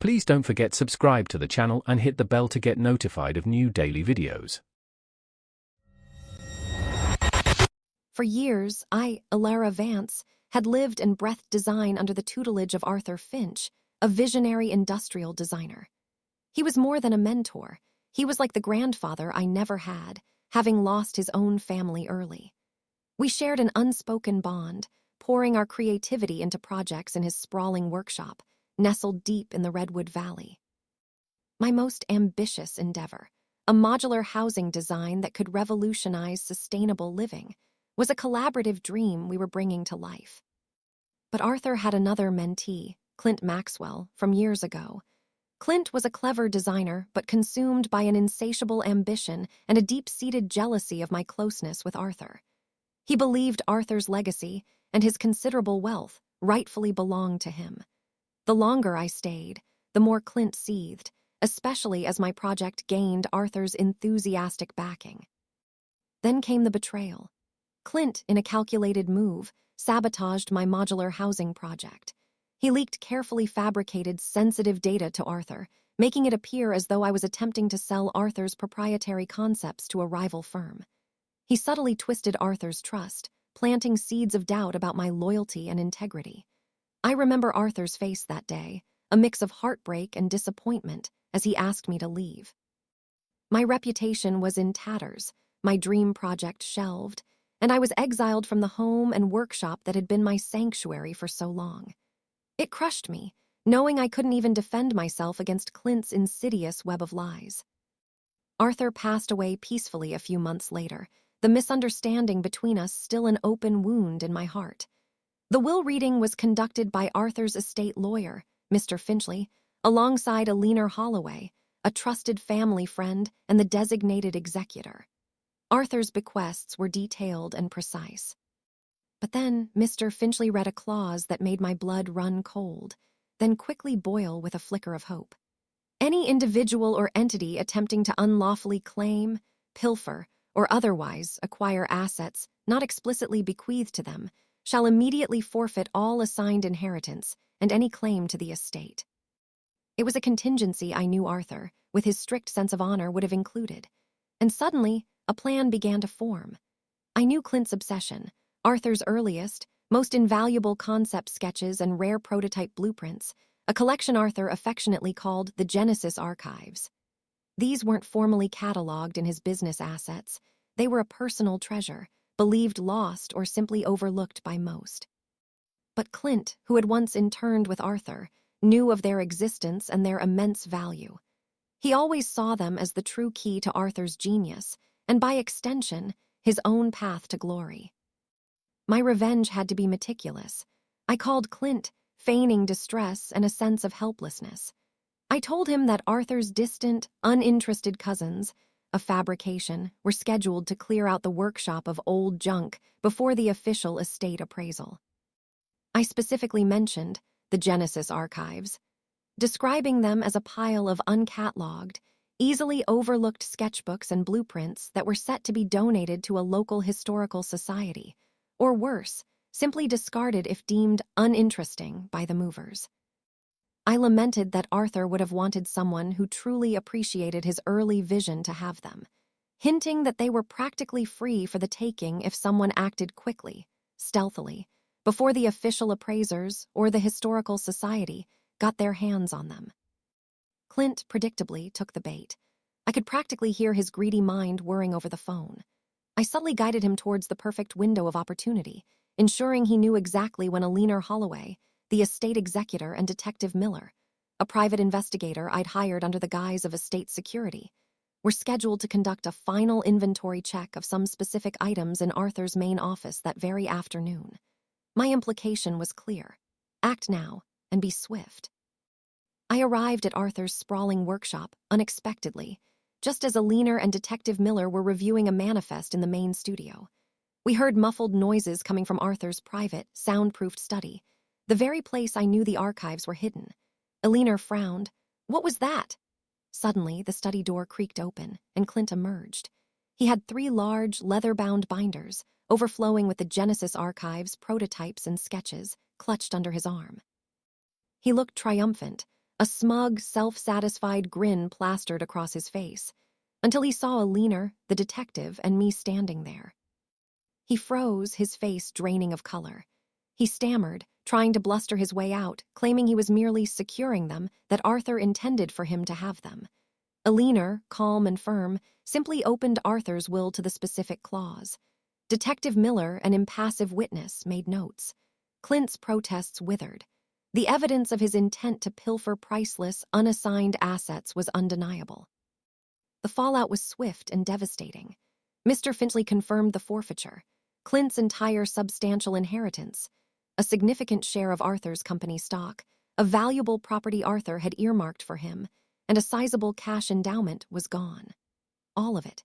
Please don't forget subscribe to the channel and hit the bell to get notified of new daily videos. For years, Alara Vance, had lived and breathed design under the tutelage of Arthur Finch, a visionary industrial designer. He was more than a mentor. He was like the grandfather I never had, having lost his own family early. We shared an unspoken bond, pouring our creativity into projects in his sprawling workshop, nestled deep in the Redwood Valley. My most ambitious endeavor, a modular housing design that could revolutionize sustainable living, was a collaborative dream we were bringing to life. But Arthur had another mentee, Clint Maxwell, from years ago. Clint was a clever designer, but consumed by an insatiable ambition and a deep-seated jealousy of my closeness with Arthur. He believed Arthur's legacy and his considerable wealth rightfully belonged to him. The longer I stayed, the more Clint seethed, especially as my project gained Arthur's enthusiastic backing. Then came the betrayal. Clint, in a calculated move, sabotaged my modular housing project. He leaked carefully fabricated, sensitive data to Arthur, making it appear as though I was attempting to sell Arthur's proprietary concepts to a rival firm. He subtly twisted Arthur's trust, planting seeds of doubt about my loyalty and integrity. I remember Arthur's face that day, a mix of heartbreak and disappointment, as he asked me to leave. My reputation was in tatters, my dream project shelved, and I was exiled from the home and workshop that had been my sanctuary for so long. It crushed me, knowing I couldn't even defend myself against Clint's insidious web of lies. Arthur passed away peacefully a few months later, the misunderstanding between us still an open wound in my heart. The will reading was conducted by Arthur's estate lawyer, Mr. Finchley, alongside Alina Holloway, a trusted family friend and the designated executor. Arthur's bequests were detailed and precise. But then Mr. Finchley read a clause that made my blood run cold, then quickly boil with a flicker of hope. Any individual or entity attempting to unlawfully claim, pilfer, or otherwise acquire assets not explicitly bequeathed to them shall immediately forfeit all assigned inheritance and any claim to the estate. It was a contingency I knew Arthur, with his strict sense of honor, would have included. And suddenly, a plan began to form. I knew Clint's obsession, Arthur's earliest, most invaluable concept sketches and rare prototype blueprints, a collection Arthur affectionately called the Genesis Archives. These weren't formally cataloged in his business assets. They were a personal treasure, believed lost or simply overlooked by most. But Clint, who had once interned with Arthur, knew of their existence and their immense value. He always saw them as the true key to Arthur's genius, and by extension, his own path to glory. My revenge had to be meticulous. I called Clint, feigning distress and a sense of helplessness. I told him that Arthur's distant, uninterested cousins, a fabrication, were scheduled to clear out the workshop of old junk before the official estate appraisal. I specifically mentioned the Genesis Archives, describing them as a pile of uncataloged, easily overlooked sketchbooks and blueprints that were set to be donated to a local historical society, or worse, simply discarded if deemed uninteresting by the movers. I lamented that Arthur would have wanted someone who truly appreciated his early vision to have them, hinting that they were practically free for the taking if someone acted quickly, stealthily, before the official appraisers or the historical society got their hands on them. Clint predictably took the bait. I could practically hear his greedy mind whirring over the phone. I subtly guided him towards the perfect window of opportunity, ensuring he knew exactly when Alina Holloway, the estate executor, and Detective Miller, a private investigator I'd hired under the guise of estate security, were scheduled to conduct a final inventory check of some specific items in Arthur's main office that very afternoon. My implication was clear. Act now, and be swift. I arrived at Arthur's sprawling workshop unexpectedly, just as Alina and Detective Miller were reviewing a manifest in the main studio. We heard muffled noises coming from Arthur's private, soundproofed study, the very place I knew the archives were hidden. Alina frowned. What was that? Suddenly, the study door creaked open, and Clint emerged. He had 3 large, leather-bound binders, overflowing with the Genesis Archives, prototypes, and sketches, clutched under his arm. He looked triumphant, a smug, self-satisfied grin plastered across his face, until he saw Alina, the detective, and me standing there. He froze, his face draining of color. He stammered, trying to bluster his way out, claiming he was merely securing them, that Arthur intended for him to have them. Alina, calm and firm, simply opened Arthur's will to the specific clause. Detective Miller, an impassive witness, made notes. Clint's protests withered. The evidence of his intent to pilfer priceless, unassigned assets was undeniable. The fallout was swift and devastating. Mr. Finchley confirmed the forfeiture, Clint's entire substantial inheritance, a significant share of Arthur's company stock, a valuable property Arthur had earmarked for him, and a sizable cash endowment was gone. All of it.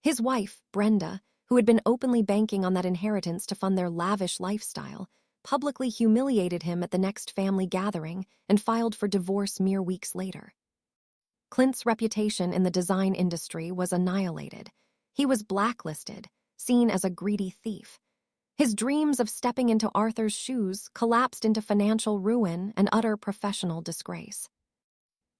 His wife, Brenda, who had been openly banking on that inheritance to fund their lavish lifestyle, publicly humiliated him at the next family gathering and filed for divorce mere weeks later. Clint's reputation in the design industry was annihilated. He was blacklisted, seen as a greedy thief. His dreams of stepping into Arthur's shoes collapsed into financial ruin and utter professional disgrace.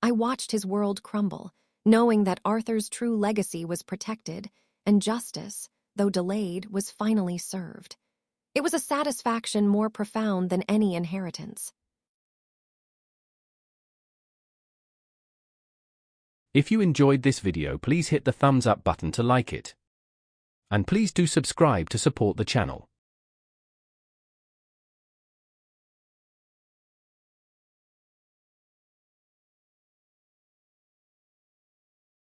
I watched his world crumble, knowing that Arthur's true legacy was protected, and justice, though delayed, was finally served. It was a satisfaction more profound than any inheritance. If you enjoyed this video, please hit the thumbs up button to like it. And please do subscribe to support the channel.